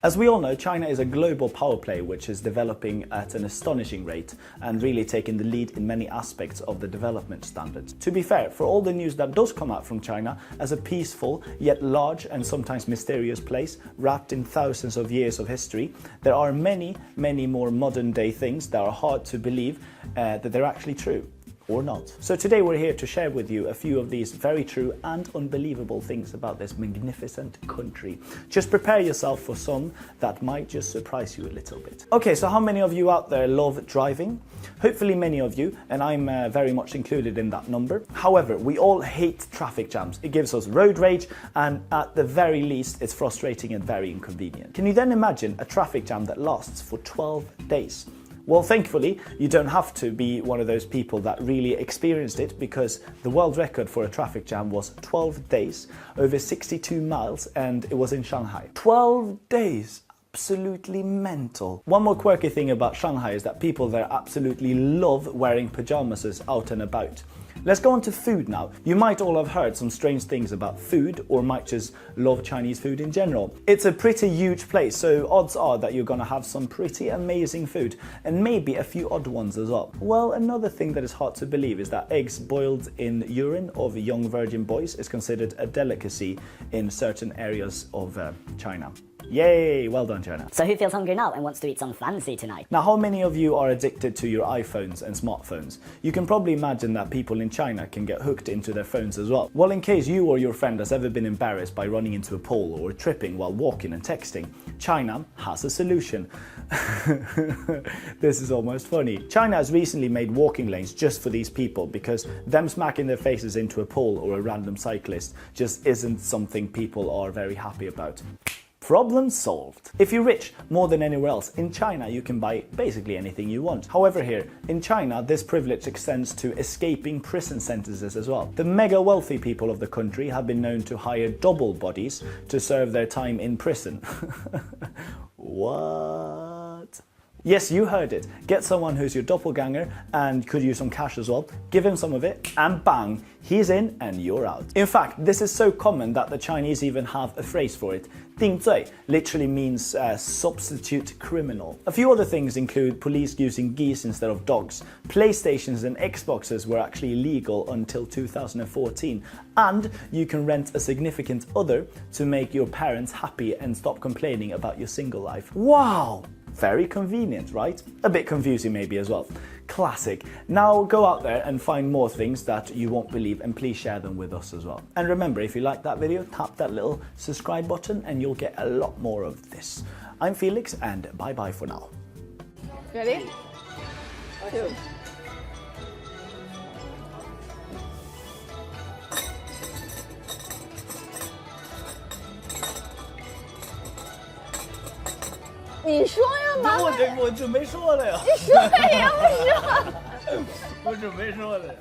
As we all know, China is a global power play which is developing at an astonishing rate and really taking the lead in many aspects of the development standards. To be fair, for all the news that does come out from China as a peaceful yet large and sometimes mysterious place wrapped in thousands of years of history, there are many more modern day things that are hard to believe that they're actually true. Or not. So today we're here to share with you a few of these very true and unbelievable things about this magnificent country. Just prepare yourself for some that might just surprise you a little bit. Okay, so how many of you out there love driving? Hopefully many of you, and I'm very much included in that number. However, we all hate traffic jams. It gives us road rage, and at the very least, it's frustrating and very inconvenient. Can you then imagine a traffic jam that lasts for 12 days? Well, thankfully, you don't have to be one of those people that really experienced it, because the world record for a traffic jam was 12 days, over 62 miles, and it was in Shanghai. 12 days! Absolutely mental. One more quirky thing about Shanghai is that people there absolutely love wearing pajamas out and about. Let's go on to food now. You might all have heard some strange things about food, or might just love Chinese food in general. It's a pretty huge place, so odds are that you're gonna have some pretty amazing food, and maybe a few odd ones as well. Well, another thing that is hard to believe is that eggs boiled in urine of young virgin boys is considered a delicacy in certain areas of China. Yay! Well done, China. So who feels hungry now and wants to eat some fancy tonight? Now, how many of you are addicted to your iPhones and smartphones? You can probably imagine that people in China can get hooked into their phones as well. Well, in case you or your friend has ever been embarrassed by running into a pole or tripping while walking and texting, China has a solution. This is almost funny. China has recently made walking lanes just for these people, because them smacking their faces into a pole or a random cyclist just isn't something people are very happy about. Problem solved. If you're rich more than anywhere else, in China you can buy basically anything you want. However, here in China, this privilege extends to escaping prison sentences as well. The mega wealthy people of the country have been known to hire double bodies to serve their time in prison. What? Yes, you heard it. Get someone who's your doppelganger and could use some cash as well. Give him some of it and bang, he's in and you're out. In fact, this is so common that the Chinese even have a phrase for it. 定罪 literally means substitute criminal. A few other things include police using geese instead of dogs. PlayStations and Xboxes were actually legal until 2014. And you can rent a significant other to make your parents happy and stop complaining about your single life. Wow! Very convenient, right? A bit confusing maybe as well. Classic. Now go out there and find more things that you won't believe, and please share them with us as well. And remember, if you like that video, tap that little subscribe button and you'll get a lot more of this. I'm Felix, and bye bye for now. Ready? 2.你说呀，妈妈。我准备说了呀。你说呀，不说。我准备说了。